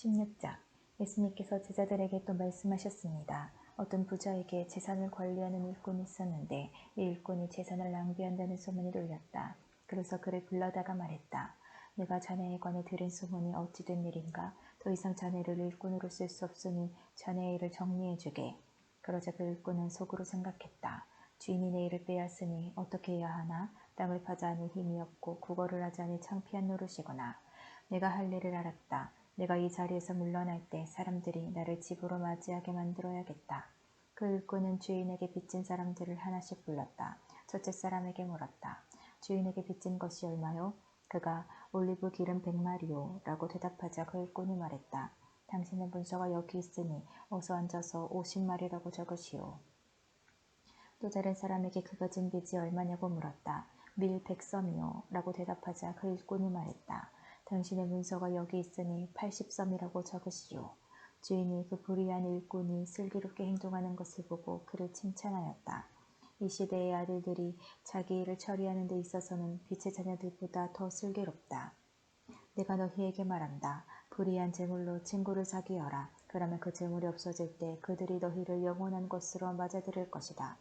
16장. 예수님께서 제자들에게 또 말씀하셨습니다. 어떤 부자에게 재산을 관리하는 일꾼이 있었는데 이 일꾼이 재산을 낭비한다는 소문이 돌렸다. 그래서 그를 불러다가 말했다. 내가 자네에 관해 들은 소문이 어찌 된 일인가? 더 이상 자네를 일꾼으로 쓸 수 없으니 자네의 일을 정리해주게. 그러자 그 일꾼은 속으로 생각했다. 주인이 내 일을 빼앗으니 어떻게 해야 하나? 땅을 파자하니 힘이 없고 구걸을 하자니 창피한 노릇이구나. 내가 할 일을 알았다. 내가 이 자리에서 물러날 때 사람들이 나를 집으로 맞이하게 만들어야겠다. 그 일꾼은 주인에게 빚진 사람들을 하나씩 불렀다. 첫째 사람에게 물었다. 주인에게 빚진 것이 얼마요? 그가 올리브 기름 100마리요 라고 대답하자 그 일꾼이 말했다. 당신의 문서가 여기 있으니 어서 앉아서 50마리라고 적으시오. 또 다른 사람에게 그가 진 빚이 얼마냐고 물었다. 밀 100섬이요 라고 대답하자 그 일꾼이 말했다. 당신의 문서가 여기 있으니 80섬이라고 적으시오. 주인이 그 불의한 일꾼이 슬기롭게 행동하는 것을 보고 그를 칭찬하였다. 이 시대의 아들들이 자기 일을 처리하는 데 있어서는 빛의 자녀들보다 더 슬기롭다. 내가 너희에게 말한다. 불의한 재물로 친구를 사귀어라. 그러면 그 재물이 없어질 때 그들이 너희를 영원한 것으로 맞아들일 것이다.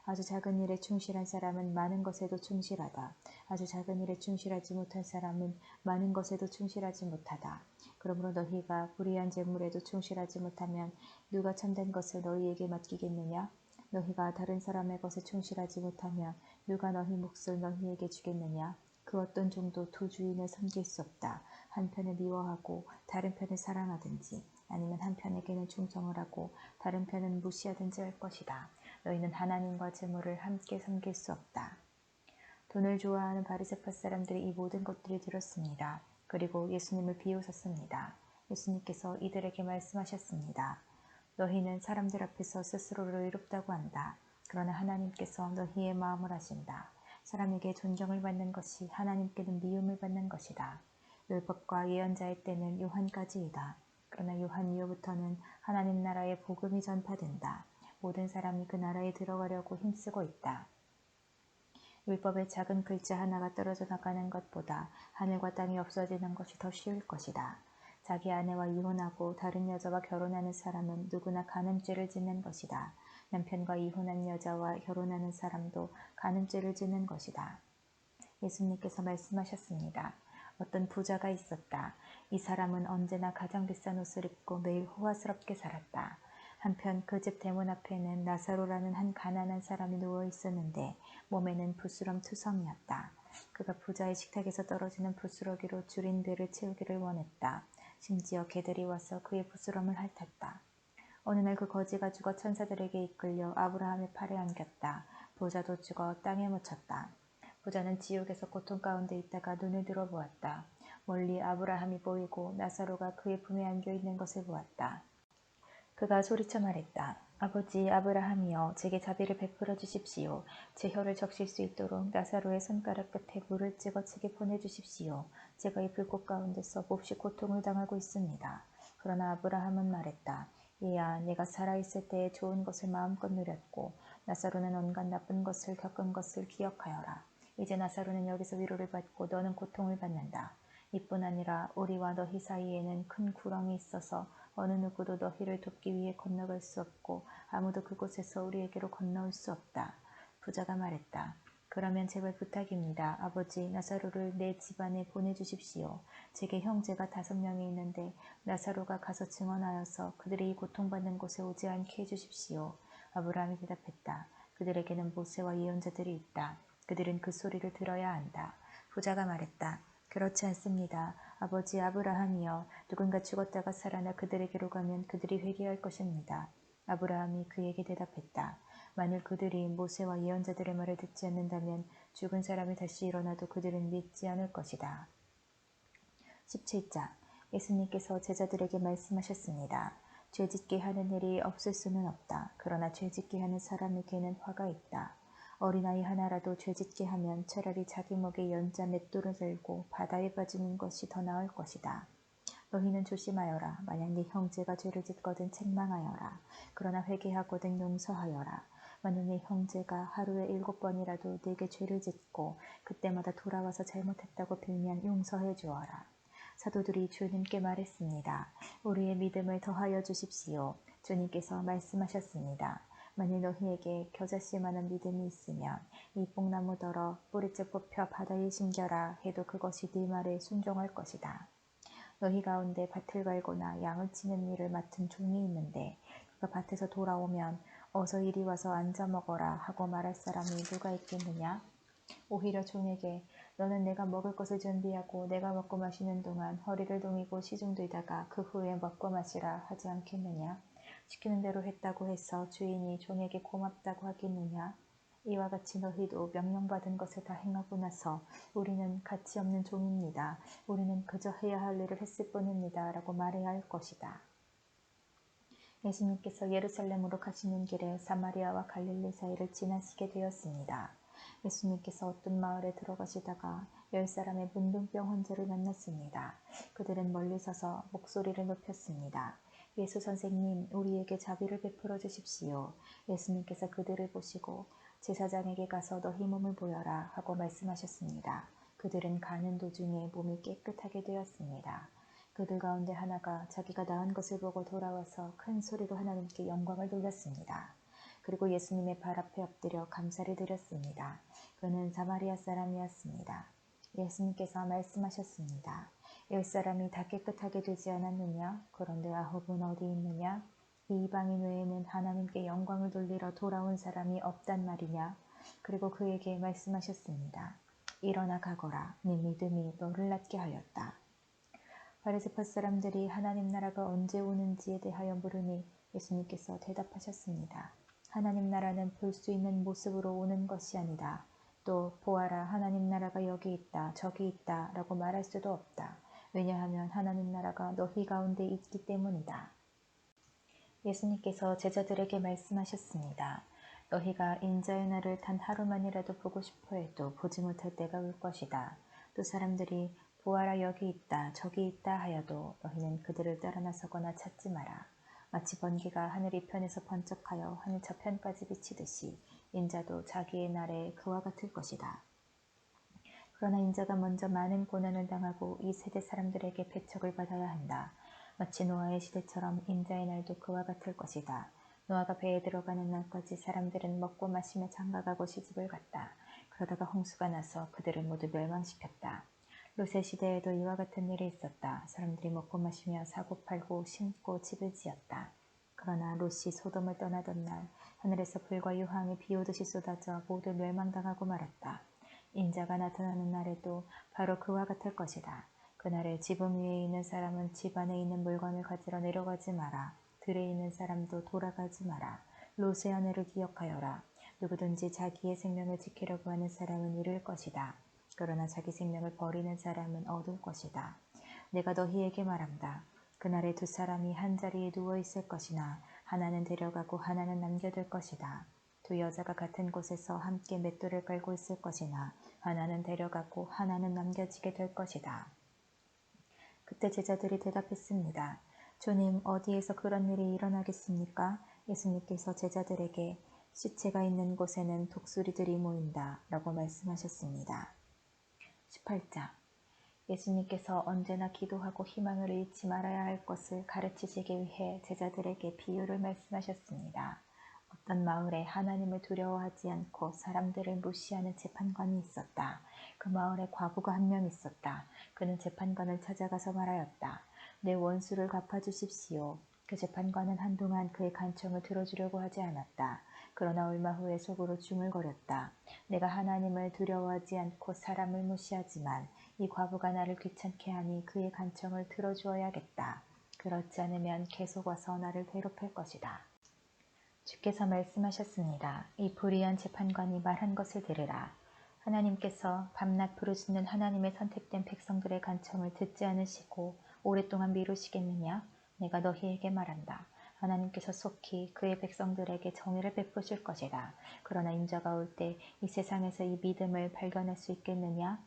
아주 작은 일에 충실한 사람은 많은 것에도 충실하다. 아주 작은 일에 충실하지 못한 사람은 많은 것에도 충실하지 못하다. 그러므로 너희가 불의한 재물에도 충실하지 못하면 누가 참된 것을 너희에게 맡기겠느냐? 너희가 다른 사람의 것에 충실하지 못하면 누가 너희 몫을 너희에게 주겠느냐? 그 어떤 종도 두 주인을 섬길 수 없다. 한 편을 미워하고 다른 편을 사랑하든지 아니면 한 편에게는 충성을 하고 다른 편은 무시하든지 할 것이다. 너희는 하나님과 재물을 함께 섬길 수 없다. 돈을 좋아하는 바리새파 사람들이 이 모든 것들을 들었습니다. 그리고 예수님을 비웃었습니다. 예수님께서 이들에게 말씀하셨습니다. 너희는 사람들 앞에서 스스로를 의롭다고 한다. 그러나 하나님께서 너희의 마음을 아신다. 사람에게 존경을 받는 것이 하나님께는 미움을 받는 것이다. 율법과 예언자의 때는 요한까지이다. 그러나 요한 이후부터는 하나님 나라의 복음이 전파된다. 모든 사람이 그 나라에 들어가려고 힘쓰고 있다. 율법의 작은 글자 하나가 떨어져 나가는 것보다 하늘과 땅이 없어지는 것이 더 쉬울 것이다. 자기 아내와 이혼하고 다른 여자와 결혼하는 사람은 누구나 간음죄를 짓는 것이다. 남편과 이혼한 여자와 결혼하는 사람도 간음죄를 짓는 것이다. 예수님께서 말씀하셨습니다. 어떤 부자가 있었다. 이 사람은 언제나 가장 비싼 옷을 입고 매일 호화스럽게 살았다. 한편 그 집 대문 앞에는 나사로라는 한 가난한 사람이 누워 있었는데 몸에는 부스럼 투성이었다. 그가 부자의 식탁에서 떨어지는 부스러기로 줄인 배를 채우기를 원했다. 심지어 개들이 와서 그의 부스럼을 핥았다. 어느 날 그 거지가 죽어 천사들에게 이끌려 아브라함의 팔에 안겼다. 부자도 죽어 땅에 묻혔다. 부자는 지옥에서 고통 가운데 있다가 눈을 들어보았다. 멀리 아브라함이 보이고 나사로가 그의 품에 안겨있는 것을 보았다. 그가 소리쳐 말했다. 아버지 아브라함이여 제게 자비를 베풀어 주십시오. 제 혀를 적실 수 있도록 나사로의 손가락 끝에 물을 찍어 제게 보내주십시오. 제가 이 불꽃 가운데서 몹시 고통을 당하고 있습니다. 그러나 아브라함은 말했다. 얘야 내가 살아있을 때에 좋은 것을 마음껏 누렸고 나사로는 온갖 나쁜 것을 겪은 것을 기억하여라. 이제 나사로는 여기서 위로를 받고 너는 고통을 받는다. 이뿐 아니라 우리와 너희 사이에는 큰 구렁이 있어서 어느 누구도 너희를 돕기 위해 건너갈 수 없고 아무도 그곳에서 우리에게로 건너올 수 없다. 부자가 말했다. 그러면 제발 부탁입니다. 아버지 나사로를 내 집안에 보내주십시오. 제게 형제가 5명이 있는데 나사로가 가서 증언하여서 그들이 고통받는 곳에 오지 않게 해주십시오. 아브라함이 대답했다. 그들에게는 모세와 예언자들이 있다. 그들은 그 소리를 들어야 한다. 부자가 말했다. 그렇지 않습니다. 아버지 아브라함이여 누군가 죽었다가 살아나 그들에게로 가면 그들이 회개할 것입니다. 아브라함이 그에게 대답했다. 만일 그들이 모세와 예언자들의 말을 듣지 않는다면 죽은 사람이 다시 일어나도 그들은 믿지 않을 것이다. 17장. 예수님께서 제자들에게 말씀하셨습니다. 죄짓게 하는 일이 없을 수는 없다. 그러나 죄짓게 하는 사람에게는 화가 있다. 어린아이 하나라도 죄짓게 하면 차라리 자기 목에 연자 맷돌을 들고 바다에 빠지는 것이 더 나을 것이다. 너희는 조심하여라. 만약 네 형제가 죄를 짓거든 책망하여라. 그러나 회개하거든 용서하여라. 만약 네 형제가 하루에 7번이라도 네게 죄를 짓고 그때마다 돌아와서 잘못했다고 빌면 용서해 주어라. 사도들이 주님께 말했습니다. 우리의 믿음을 더하여 주십시오. 주님께서 말씀하셨습니다. 만일 너희에게 겨자씨만한 믿음이 있으면 이 뽕나무더러 뿌리째 뽑혀 바다에 심겨라 해도 그것이 네 말에 순종할 것이다. 너희 가운데 밭을 갈거나 양을 치는 일을 맡은 종이 있는데 그가 밭에서 돌아오면 어서 이리 와서 앉아 먹어라 하고 말할 사람이 누가 있겠느냐? 오히려 종에게 너는 내가 먹을 것을 준비하고 내가 먹고 마시는 동안 허리를 동이고 시중되다가 그 후에 먹고 마시라 하지 않겠느냐? 시키는 대로 했다고 해서 주인이 종에게 고맙다고 하겠느냐? 이와 같이 너희도 명령받은 것을 다 행하고 나서 우리는 가치 없는 종입니다. 우리는 그저 해야 할 일을 했을 뿐입니다. 라고 말해야 할 것이다. 예수님께서 예루살렘으로 가시는 길에 사마리아와 갈릴리 사이를 지나시게 되었습니다. 예수님께서 어떤 마을에 들어가시다가 10사람의 문둥병 환자를 만났습니다. 그들은 멀리 서서 목소리를 높였습니다. 예수 선생님, 우리에게 자비를 베풀어 주십시오. 예수님께서 그들을 보시고 제사장에게 가서 너희 몸을 보여라 하고 말씀하셨습니다. 그들은 가는 도중에 몸이 깨끗하게 되었습니다. 그들 가운데 하나가 자기가 나은 것을 보고 돌아와서 큰 소리로 하나님께 영광을 돌렸습니다. 그리고 예수님의 발 앞에 엎드려 감사를 드렸습니다. 그는 사마리아 사람이었습니다. 예수님께서 말씀하셨습니다. 10사람이 다 깨끗하게 되지 않았느냐? 그런데 9은 어디 있느냐? 이 이방인 외에는 하나님께 영광을 돌리러 돌아온 사람이 없단 말이냐? 그리고 그에게 말씀하셨습니다. 일어나 가거라. 네 믿음이 너를 낫게 하였다. 바리새파 사람들이 하나님 나라가 언제 오는지에 대하여 물으니 예수님께서 대답하셨습니다. 하나님 나라는 볼 수 있는 모습으로 오는 것이 아니다. 또 보아라 하나님 나라가 여기 있다 저기 있다 라고 말할 수도 없다. 왜냐하면 하나님 나라가 너희 가운데 있기 때문이다. 예수님께서 제자들에게 말씀하셨습니다. 너희가 인자의 날을 단 하루만이라도 보고 싶어 해도 보지 못할 때가 올 것이다. 또 사람들이 보아라 여기 있다 저기 있다 하여도 너희는 그들을 따라 나서거나 찾지 마라. 마치 번개가 하늘 이편에서 번쩍하여 하늘 저편까지 비치듯이 인자도 자기의 날에 그와 같을 것이다. 그러나 인자가 먼저 많은 고난을 당하고 이 세대 사람들에게 배척을 받아야 한다. 마치 노아의 시대처럼 인자의 날도 그와 같을 것이다. 노아가 배에 들어가는 날까지 사람들은 먹고 마시며 장가가고 시집을 갔다. 그러다가 홍수가 나서 그들을 모두 멸망시켰다. 롯의 시대에도 이와 같은 일이 있었다. 사람들이 먹고 마시며 사고 팔고 심고 집을 지었다. 그러나 롯이 소돔을 떠나던 날 하늘에서 불과 유황이 비오듯이 쏟아져 모두 멸망당하고 말았다. 인자가 나타나는 날에도 바로 그와 같을 것이다. 그날에 지붕 위에 있는 사람은 집 안에 있는 물건을 가지러 내려가지 마라. 들에 있는 사람도 돌아가지 마라. 롯의 아내를 기억하여라. 누구든지 자기의 생명을 지키려고 하는 사람은 잃을 것이다. 그러나 자기 생명을 버리는 사람은 얻을 것이다. 내가 너희에게 말한다. 그날에 두 사람이 한 자리에 누워 있을 것이나 하나는 데려가고 하나는 남겨둘 것이다. 두 여자가 같은 곳에서 함께 맷돌을 깔고 있을 것이나 하나는 데려가고 하나는 남겨지게 될 것이다. 그때 제자들이 대답했습니다. 주님, 어디에서 그런 일이 일어나겠습니까? 예수님께서 제자들에게 시체가 있는 곳에는 독수리들이 모인다 라고 말씀하셨습니다. 18장 예수님께서 언제나 기도하고 희망을 잃지 말아야 할 것을 가르치시기 위해 제자들에게 비유를 말씀하셨습니다. 어떤 마을에 하나님을 두려워하지 않고 사람들을 무시하는 재판관이 있었다. 그 마을에 과부가 한 명 있었다. 그는 재판관을 찾아가서 말하였다. 내 원수를 갚아주십시오. 그 재판관은 한동안 그의 간청을 들어주려고 하지 않았다. 그러나 얼마 후에 속으로 중얼거렸다. 내가 하나님을 두려워하지 않고 사람을 무시하지만 이 과부가 나를 귀찮게 하니 그의 간청을 들어주어야겠다. 그렇지 않으면 계속 와서 나를 괴롭힐 것이다. 주께서 말씀하셨습니다. 이 불의한 재판관이 말한 것을 들으라. 하나님께서 밤낮 부르짖는 하나님의 선택된 백성들의 간청을 듣지 않으시고 오랫동안 미루시겠느냐? 내가 너희에게 말한다. 하나님께서 속히 그의 백성들에게 정의를 베푸실 것이다. 그러나 인자가 올 때 이 세상에서 이 믿음을 발견할 수 있겠느냐?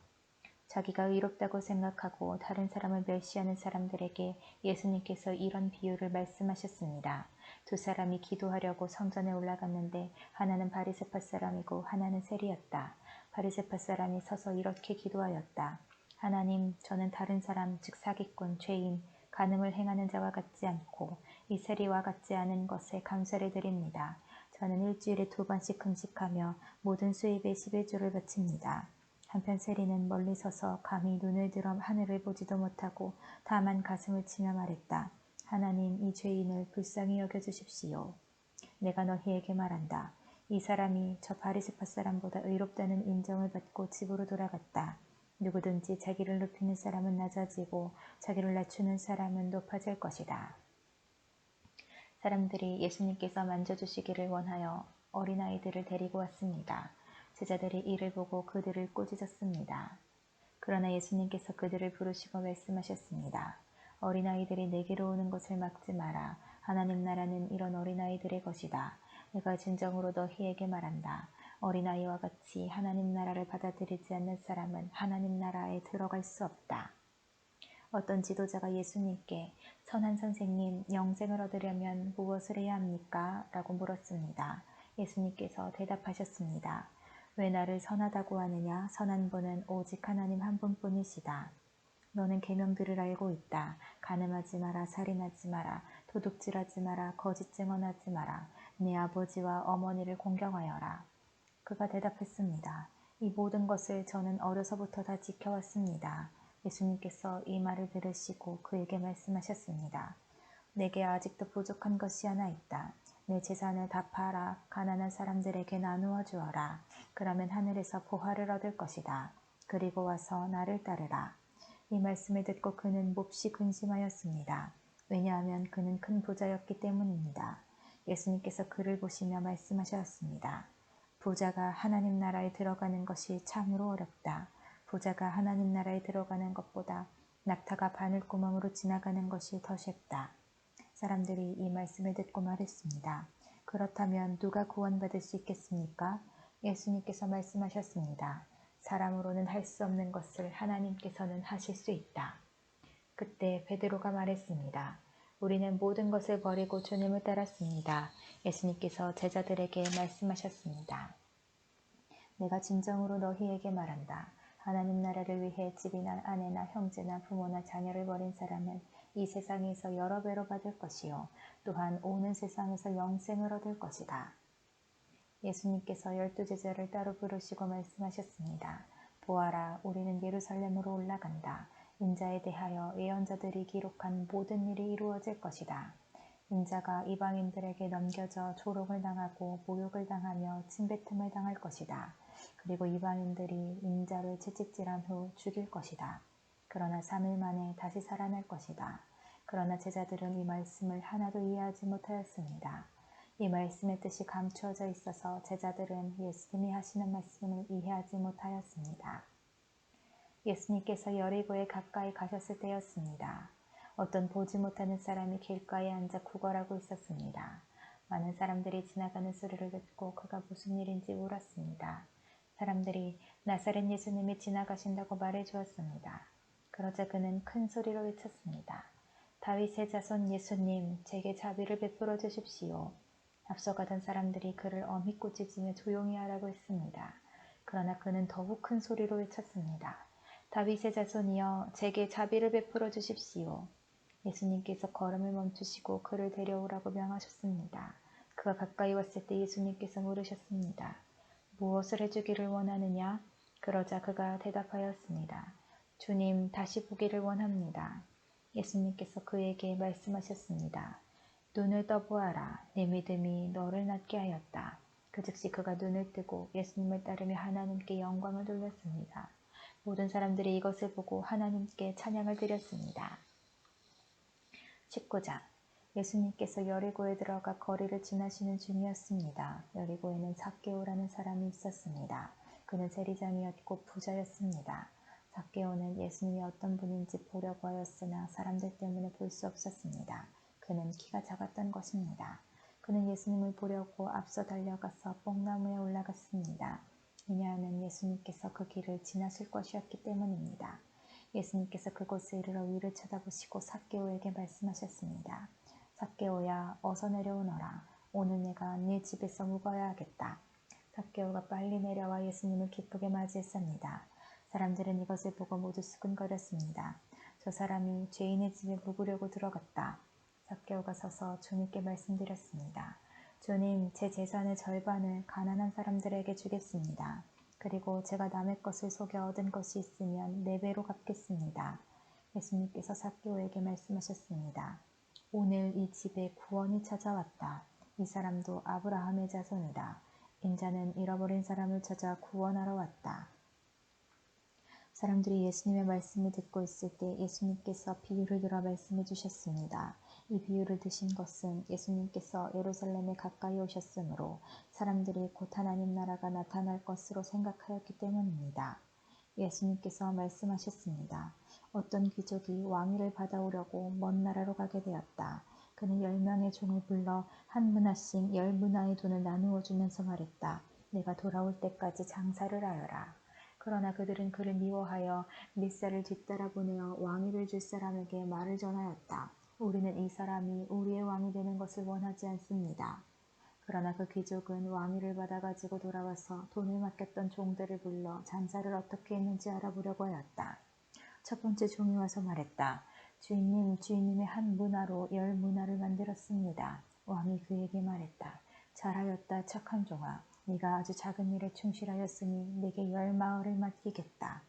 자기가 의롭다고 생각하고 다른 사람을 멸시하는 사람들에게 예수님께서 이런 비유를 말씀하셨습니다. 두 사람이 기도하려고 성전에 올라갔는데 하나는 바리새파 사람이고 하나는 세리였다. 바리새파 사람이 서서 이렇게 기도하였다. 하나님, 저는 다른 사람, 즉 사기꾼, 죄인, 간음을 행하는 자와 같지 않고 이 세리와 같지 않은 것에 감사를 드립니다. 저는 일주일에 2번씩 금식하며 모든 수입의 11조를 바칩니다. 한편 세리는 멀리 서서 감히 눈을 들어 하늘을 보지도 못하고 다만 가슴을 치며 말했다. 하나님, 이 죄인을 불쌍히 여겨주십시오. 내가 너희에게 말한다. 이 사람이 저 바리새파 사람보다 의롭다는 인정을 받고 집으로 돌아갔다. 누구든지 자기를 높이는 사람은 낮아지고 자기를 낮추는 사람은 높아질 것이다. 사람들이 예수님께서 만져주시기를 원하여 어린아이들을 데리고 왔습니다. 제자들이 이를 보고 그들을 꾸짖었습니다. 그러나 예수님께서 그들을 부르시고 말씀하셨습니다. 어린아이들이 내게로 오는 것을 막지 마라. 하나님 나라는 이런 어린아이들의 것이다. 내가 진정으로 너희에게 말한다. 어린아이와 같이 하나님 나라를 받아들이지 않는 사람은 하나님 나라에 들어갈 수 없다. 어떤 지도자가 예수님께 선한 선생님, 영생을 얻으려면 무엇을 해야 합니까? 라고 물었습니다. 예수님께서 대답하셨습니다. 왜 나를 선하다고 하느냐? 선한 분은 오직 하나님 한 분뿐이시다. 너는 계명들을 알고 있다. 간음하지 마라, 살인하지 마라, 도둑질하지 마라, 거짓 증언하지 마라, 네 아버지와 어머니를 공경하여라. 그가 대답했습니다. 이 모든 것을 저는 어려서부터 다 지켜왔습니다. 예수님께서 이 말을 들으시고 그에게 말씀하셨습니다. 내게 아직도 부족한 것이 하나 있다. 내 재산을 다 팔아 가난한 사람들에게 나누어 주어라. 그러면 하늘에서 보화를 얻을 것이다. 그리고 와서 나를 따르라. 이 말씀을 듣고 그는 몹시 근심하였습니다. 왜냐하면 그는 큰 부자였기 때문입니다. 예수님께서 그를 보시며 말씀하셨습니다. 부자가 하나님 나라에 들어가는 것이 참으로 어렵다. 부자가 하나님 나라에 들어가는 것보다 낙타가 바늘구멍으로 지나가는 것이 더 쉽다. 사람들이 이 말씀을 듣고 말했습니다. 그렇다면 누가 구원받을 수 있겠습니까? 예수님께서 말씀하셨습니다. 사람으로는 할 수 없는 것을 하나님께서는 하실 수 있다. 그때 베드로가 말했습니다. 우리는 모든 것을 버리고 주님을 따랐습니다. 예수님께서 제자들에게 말씀하셨습니다. 내가 진정으로 너희에게 말한다. 하나님 나라를 위해 집이나 아내나 형제나 부모나 자녀를 버린 사람은 이 세상에서 여러 배로 받을 것이요 또한 오는 세상에서 영생을 얻을 것이다. 예수님께서 12제자를 따로 부르시고 말씀하셨습니다. 보아라, 우리는 예루살렘으로 올라간다. 인자에 대하여 예언자들이 기록한 모든 일이 이루어질 것이다. 인자가 이방인들에게 넘겨져 조롱을 당하고 모욕을 당하며 침뱉음을 당할 것이다. 그리고 이방인들이 인자를 채찍질한 후 죽일 것이다. 그러나 3일 만에 다시 살아날 것이다. 그러나 제자들은 이 말씀을 하나도 이해하지 못하였습니다. 이 말씀의 뜻이 감추어져 있어서 제자들은 예수님이 하시는 말씀을 이해하지 못하였습니다. 예수님께서 여리고에 가까이 가셨을 때였습니다. 어떤 보지 못하는 사람이 길가에 앉아 구걸하고 있었습니다. 많은 사람들이 지나가는 소리를 듣고 그가 무슨 일인지 물었습니다. 사람들이 나사렛 예수님이 지나가신다고 말해주었습니다. 그러자 그는 큰 소리로 외쳤습니다. 다윗의 자손 예수님, 제게 자비를 베풀어 주십시오. 앞서가던 사람들이 그를 엄히 꾸짖으며 조용히 하라고 했습니다. 그러나 그는 더욱 큰 소리로 외쳤습니다. 다윗의 자손이여, 제게 자비를 베풀어 주십시오. 예수님께서 걸음을 멈추시고 그를 데려오라고 명하셨습니다. 그가 가까이 왔을 때 예수님께서 물으셨습니다. 무엇을 해주기를 원하느냐? 그러자 그가 대답하였습니다. 주님, 다시 보기를 원합니다. 예수님께서 그에게 말씀하셨습니다. 눈을 떠보아라. 내 믿음이 너를 낫게 하였다. 그 즉시 그가 눈을 뜨고 예수님을 따르며 하나님께 영광을 돌렸습니다. 모든 사람들이 이것을 보고 하나님께 찬양을 드렸습니다. 19장. 예수님께서 여리고에 들어가 거리를 지나시는 중이었습니다. 여리고에는 삭개오라는 사람이 있었습니다. 그는 세리장이었고 부자였습니다. 삭개오는 예수님이 어떤 분인지 보려고 하였으나 사람들 때문에 볼 수 없었습니다. 그는 키가 작았던 것입니다. 그는 예수님을 보려고 앞서 달려가서 뽕나무에 올라갔습니다. 왜냐하면 예수님께서 그 길을 지나실 것이었기 때문입니다. 예수님께서 그곳에 이르러 위를 쳐다보시고 삭개오에게 말씀하셨습니다. 삭개오야, 어서 내려오너라. 오늘 내가 네 집에서 묵어야 하겠다. 삭개오가 빨리 내려와 예수님을 기쁘게 맞이했습니다. 사람들은 이것을 보고 모두 수근거렸습니다. 저 사람이 죄인의 집에 묵으려고 들어갔다. 삭개오가 서서 주님께 말씀드렸습니다. 주님, 제 재산의 절반을 가난한 사람들에게 주겠습니다. 그리고 제가 남의 것을 속여 얻은 것이 있으면 4배로 갚겠습니다. 예수님께서 삭개오에게 말씀하셨습니다. 오늘 이 집에 구원이 찾아왔다. 이 사람도 아브라함의 자손이다. 인자는 잃어버린 사람을 찾아 구원하러 왔다. 사람들이 예수님의 말씀을 듣고 있을 때 예수님께서 비유를 들어 말씀해 주셨습니다. 이 비유를 드신 것은 예수님께서 예루살렘에 가까이 오셨으므로 사람들이 곧 하나님 나라가 나타날 것으로 생각하였기 때문입니다. 예수님께서 말씀하셨습니다. 어떤 귀족이 왕위를 받아오려고 먼 나라로 가게 되었다. 그는 10명의 종을 불러 한 문화씩 10문화의 돈을 나누어 주면서 말했다. 내가 돌아올 때까지 장사를 하여라. 그러나 그들은 그를 미워하여 밀사를 뒤따라 보내어 왕위를 줄 사람에게 말을 전하였다. 우리는 이 사람이 우리의 왕이 되는 것을 원하지 않습니다. 그러나 그 귀족은 왕위를 받아가지고 돌아와서 돈을 맡겼던 종들을 불러 장사를 어떻게 했는지 알아보려고 하였다. 첫 번째 종이 와서 말했다. 주인님, 주인님의 한 문화로 10문화를 만들었습니다. 왕이 그에게 말했다. 잘하였다, 착한 종아. 네가 아주 작은 일에 충실하였으니 네게 10마을을 맡기겠다.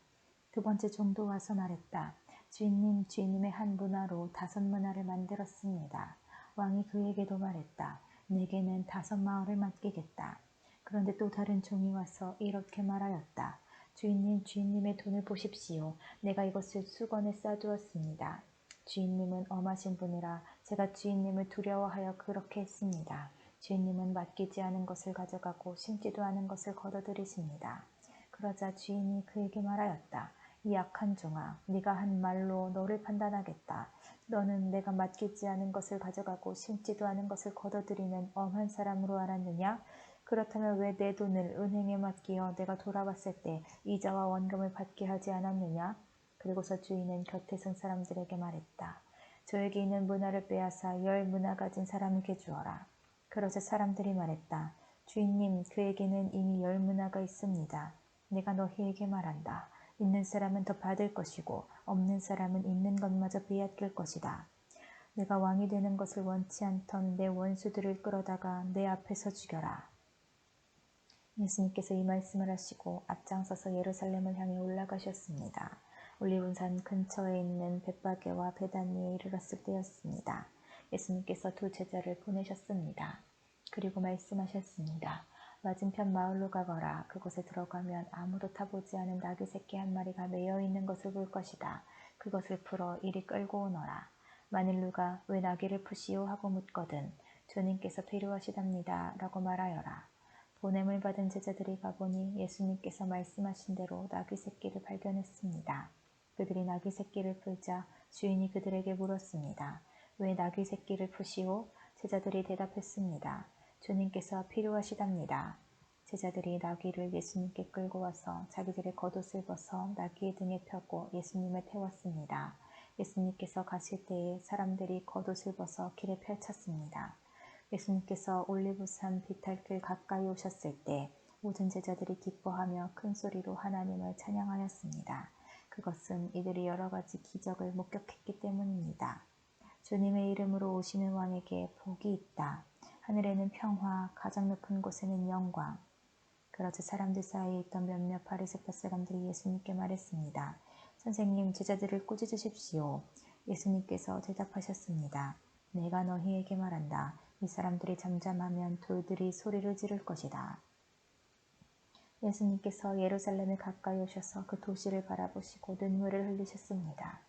두 번째 종도 와서 말했다. 주인님, 주인님의 한 문화로 5문화를 만들었습니다. 왕이 그에게도 말했다. 내게는 5마을을 맡기겠다. 그런데 또 다른 종이 와서 이렇게 말하였다. 주인님, 주인님의 돈을 보십시오. 내가 이것을 수건에 싸두었습니다. 주인님은 엄하신 분이라 제가 주인님을 두려워하여 그렇게 했습니다. 주인님은 맡기지 않은 것을 가져가고 심지도 않은 것을 걷어들이십니다. 그러자 주인이 그에게 말하였다. 이 악한 종아, 네가 한 말로 너를 판단하겠다. 너는 내가 맡기지 않은 것을 가져가고 심지도 않은 것을 걷어들이는 엄한 사람으로 알았느냐? 그렇다면 왜 내 돈을 은행에 맡기어 내가 돌아왔을 때 이자와 원금을 받게 하지 않았느냐? 그리고서 주인은 곁에 선 사람들에게 말했다. 저에게 있는 문화를 빼앗아 10문화 가진 사람에게 주어라. 그러자 사람들이 말했다. 주인님, 그에게는 이미 10문화가 있습니다. 내가 너희에게 말한다. 있는 사람은 더 받을 것이고 없는 사람은 있는 것마저 빼앗길 것이다. 내가 왕이 되는 것을 원치 않던 내 원수들을 끌어다가 내 앞에서 죽여라. 예수님께서 이 말씀을 하시고 앞장서서 예루살렘을 향해 올라가셨습니다. 올리브산 근처에 있는 벳바게와 베다니에 이르렀을 때였습니다. 예수님께서 2 제자를 보내셨습니다. 그리고 말씀하셨습니다. 맞은편 마을로 가거라. 그곳에 들어가면 아무도 타보지 않은 나귀 새끼 한 마리가 매여 있는 것을 볼 것이다. 그것을 풀어 이리 끌고 오너라. 만일 누가 왜 나귀를 푸시오 하고 묻거든 주님께서 필요하시답니다 라고 말하여라. 보냄을 받은 제자들이 가보니 예수님께서 말씀하신 대로 나귀 새끼를 발견했습니다. 그들이 나귀 새끼를 풀자 주인이 그들에게 물었습니다. 왜 나귀 새끼를 푸시오? 제자들이 대답했습니다. 주님께서 필요하시답니다. 제자들이 나귀를 예수님께 끌고 와서 자기들의 겉옷을 벗어 나귀의 등에 펴고 예수님을 태웠습니다. 예수님께서 가실 때에 사람들이 겉옷을 벗어 길에 펼쳤습니다. 예수님께서 올리브산 비탈길 가까이 오셨을 때 모든 제자들이 기뻐하며 큰 소리로 하나님을 찬양하였습니다. 그것은 이들이 여러 가지 기적을 목격했기 때문입니다. 주님의 이름으로 오시는 왕에게 복이 있다. 하늘에는 평화, 가장 높은 곳에는 영광. 그러자 사람들 사이에 있던 몇몇 바리새파 사람들이 예수님께 말했습니다. 선생님, 제자들을 꾸짖으십시오. 예수님께서 대답하셨습니다. 내가 너희에게 말한다. 이 사람들이 잠잠하면 돌들이 소리를 지를 것이다. 예수님께서 예루살렘에 가까이 오셔서 그 도시를 바라보시고 눈물을 흘리셨습니다.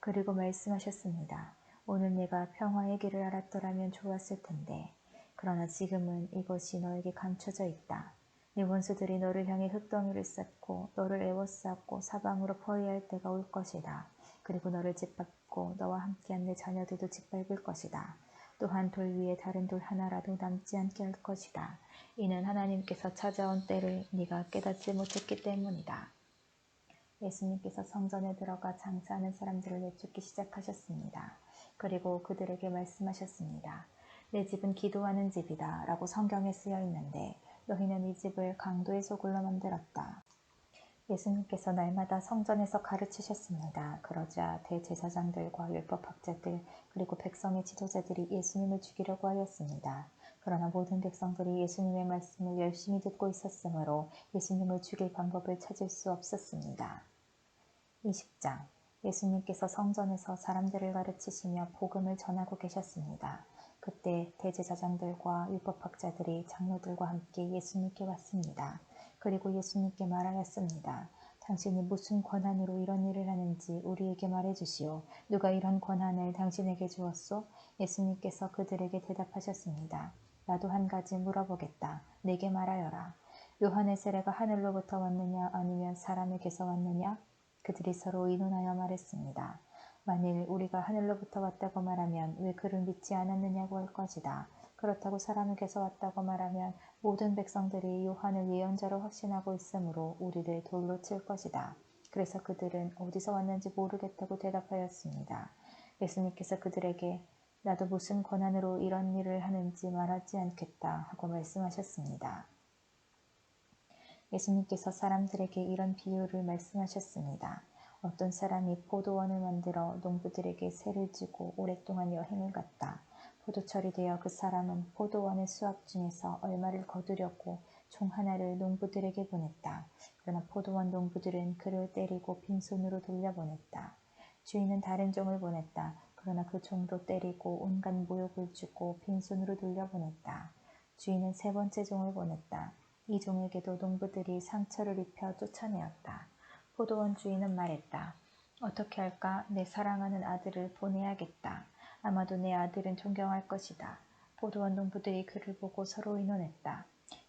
그리고 말씀하셨습니다. 오늘 내가 평화의 길을 알았더라면 좋았을 텐데 그러나 지금은 이것이 너에게 감춰져 있다. 네 원수들이 너를 향해 흙덩이를 쌓고 너를 애워싸고 사방으로 포위할 때가 올 것이다. 그리고 너를 짓밟고 너와 함께한 내 자녀들도 짓밟을 것이다. 또한 돌 위에 다른 돌 하나라도 남지 않게 할 것이다. 이는 하나님께서 찾아온 때를 네가 깨닫지 못했기 때문이다. 예수님께서 성전에 들어가 장사하는 사람들을 내쫓기 시작하셨습니다. 그리고 그들에게 말씀하셨습니다. 내 집은 기도하는 집이다 라고 성경에 쓰여 있는데 너희는 이 집을 강도의 소굴로 만들었다. 예수님께서 날마다 성전에서 가르치셨습니다. 그러자 대제사장들과 율법학자들 그리고 백성의 지도자들이 예수님을 죽이려고 하였습니다. 그러나 모든 백성들이 예수님의 말씀을 열심히 듣고 있었으므로 예수님을 죽일 방법을 찾을 수 없었습니다. 20장 예수님께서 성전에서 사람들을 가르치시며 복음을 전하고 계셨습니다. 그때 대제사장들과 율법학자들이 장로들과 함께 예수님께 왔습니다. 그리고 예수님께 말하였습니다. 당신이 무슨 권한으로 이런 일을 하는지 우리에게 말해주시오. 누가 이런 권한을 당신에게 주었소? 예수님께서 그들에게 대답하셨습니다. 나도 한 가지 물어보겠다. 내게 말하여라. 요한의 세례가 하늘로부터 왔느냐 아니면 사람에게서 왔느냐? 그들이 서로 의논하여 말했습니다. 만일 우리가 하늘로부터 왔다고 말하면 왜 그를 믿지 않았느냐고 할 것이다. 그렇다고 사람에게서 왔다고 말하면 모든 백성들이 요한을 예언자로 확신하고 있으므로 우리를 돌로 칠 것이다. 그래서 그들은 어디서 왔는지 모르겠다고 대답하였습니다. 예수님께서 그들에게 나도 무슨 권한으로 이런 일을 하는지 말하지 않겠다 하고 말씀하셨습니다. 예수님께서 사람들에게 이런 비유를 말씀하셨습니다. 어떤 사람이 포도원을 만들어 농부들에게 세를 주고 오랫동안 여행을 갔다. 포도철이 되어 그 사람은 포도원의 수확 중에서 얼마를 거두려고 총 하나를 농부들에게 보냈다. 그러나 포도원 농부들은 그를 때리고 빈손으로 돌려보냈다. 주인은 다른 종을 보냈다. 그러나 그 종도 때리고 온갖 모욕을 주고 빈손으로 돌려보냈다. 주인은 세 번째 종을 보냈다. 이 종에게도 농부들이 상처를 입혀 쫓아내었다. 포도원 주인은 말했다. 어떻게 할까? 내 사랑하는 아들을 보내야겠다. 아마도 내 아들은 존경할 것이다. 포도원 농부들이 그를 보고 서로 의논했다.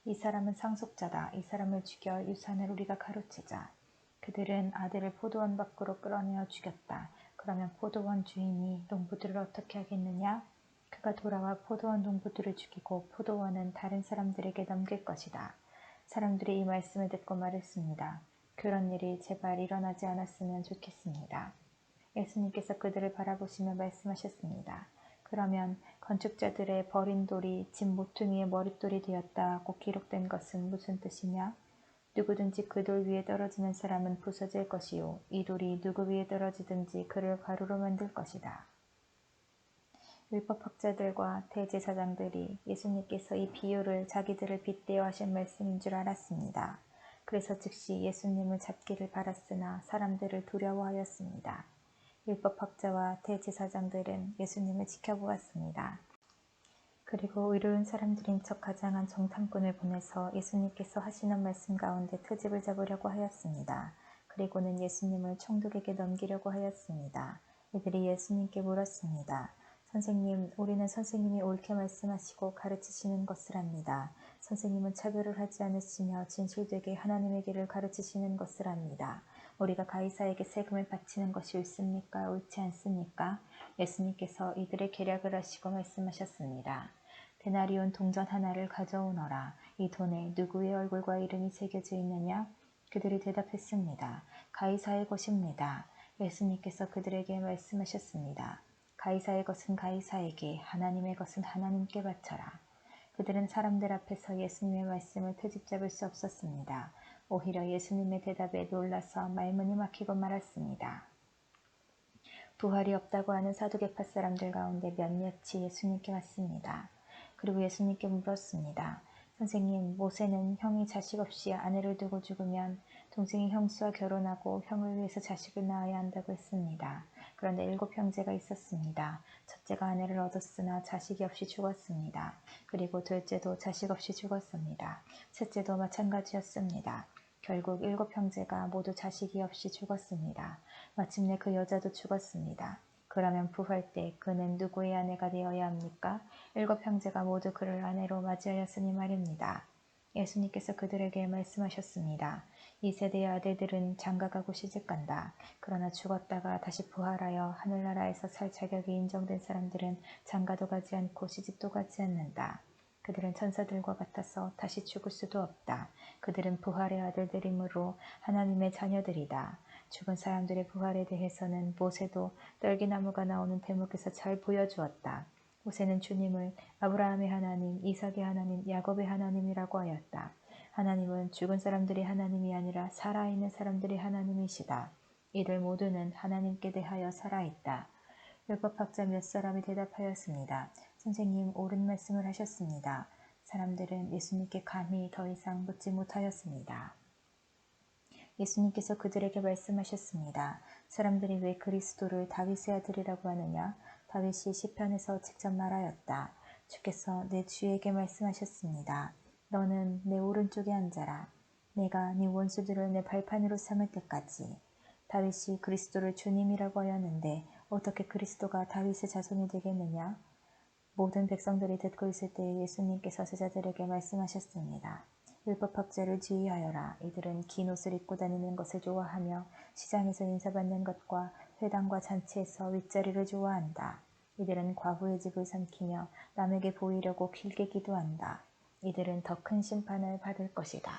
이 사람은 상속자다. 이 사람을 죽여 유산을 우리가 가로채자. 그들은 아들을 포도원 밖으로 끌어내어 죽였다. 그러면 포도원 주인이 농부들을 어떻게 하겠느냐? 그가 돌아와 포도원 농부들을 죽이고 포도원은 다른 사람들에게 넘길 것이다. 사람들이 이 말씀을 듣고 말했습니다. 그런 일이 제발 일어나지 않았으면 좋겠습니다. 예수님께서 그들을 바라보시며 말씀하셨습니다. 그러면 건축자들의 버린 돌이 집 모퉁이의 머릿돌이 되었다고 기록된 것은 무슨 뜻이냐? 누구든지 그 돌 위에 떨어지는 사람은 부서질 것이요 이 돌이 누구 위에 떨어지든지 그를 가루로 만들 것이다. 율법학자들과 대제사장들이 예수님께서 이 비유를 자기들을 빗대어 하신 말씀인 줄 알았습니다. 그래서 즉시 예수님을 잡기를 바랐으나 사람들을 두려워하였습니다. 율법학자와 대제사장들은 예수님을 지켜보았습니다. 그리고 의로운 사람들인 척 가장한 정탐꾼을 보내서 예수님께서 하시는 말씀 가운데 트집을 잡으려고 하였습니다. 그리고는 예수님을 총독에게 넘기려고 하였습니다. 이들이 예수님께 물었습니다. 선생님, 우리는 선생님이 옳게 말씀하시고 가르치시는 것을 압니다. 선생님은 차별을 하지 않으시며 진실되게 하나님의 길을 가르치시는 것을 압니다. 우리가 가이사에게 세금을 바치는 것이 옳습니까? 옳지 않습니까? 예수님께서 이들의 계략을 하시고 말씀하셨습니다. 데나리온 동전 하나를 가져오너라. 이 돈에 누구의 얼굴과 이름이 새겨져 있느냐? 그들이 대답했습니다. 가이사의 것입니다. 예수님께서 그들에게 말씀하셨습니다. 가이사의 것은 가이사에게, 하나님의 것은 하나님께 바쳐라. 그들은 사람들 앞에서 예수님의 말씀을 트집잡을 수 없었습니다. 오히려 예수님의 대답에 놀라서 말문이 막히고 말았습니다. 부활이 없다고 하는 사두개파 사람들 가운데 몇몇이 예수님께 왔습니다. 그리고 예수님께 물었습니다. 선생님, 모세는 형이 자식 없이 아내를 두고 죽으면 동생이 형수와 결혼하고 형을 위해서 자식을 낳아야 한다고 했습니다. 그런데 7 형제가 있었습니다. 첫째가 아내를 얻었으나 자식이 없이 죽었습니다. 그리고 둘째도 자식 없이 죽었습니다. 셋째도 마찬가지였습니다. 결국 7 형제가 모두 자식이 없이 죽었습니다. 마침내 그 여자도 죽었습니다. 그러면 부활 때 그는 누구의 아내가 되어야 합니까? 7 형제가 모두 그를 아내로 맞이하였으니 말입니다. 예수님께서 그들에게 말씀하셨습니다. 이 세대의 아들들은 장가가고 시집간다. 그러나 죽었다가 다시 부활하여 하늘나라에서 살 자격이 인정된 사람들은 장가도 가지 않고 시집도 가지 않는다. 그들은 천사들과 같아서 다시 죽을 수도 없다. 그들은 부활의 아들들이므로 하나님의 자녀들이다. 죽은 사람들의 부활에 대해서는 모세도 떨기나무가 나오는 대목에서 잘 보여주었다. 모세는 주님을 아브라함의 하나님, 이삭의 하나님, 야곱의 하나님이라고 하였다. 하나님은 죽은 사람들이 하나님이 아니라 살아있는 사람들이 하나님이시다. 이들 모두는 하나님께 대하여 살아있다. 율법학자 몇 사람이 대답하였습니다. 선생님, 옳은 말씀을 하셨습니다. 사람들은 예수님께 감히 더 이상 묻지 못하였습니다. 예수님께서 그들에게 말씀하셨습니다. 사람들이 왜 그리스도를 다윗의 아들이라고 하느냐? 다윗이 시편에서 직접 말하였다. 주께서 내 주에게 말씀하셨습니다. 너는 내 오른쪽에 앉아라. 내가 네 원수들을 내 발판으로 삼을 때까지. 다윗이 그리스도를 주님이라고 하였는데 어떻게 그리스도가 다윗의 자손이 되겠느냐? 모든 백성들이 듣고 있을 때 예수님께서 제자들에게 말씀하셨습니다. 율법학자를 주의하여라. 이들은 긴 옷을 입고 다니는 것을 좋아하며 시장에서 인사받는 것과 회당과 잔치에서 윗자리를 좋아한다. 이들은 과부의 집을 삼키며 남에게 보이려고 길게 기도한다. 이들은 더 큰 심판을 받을 것이다.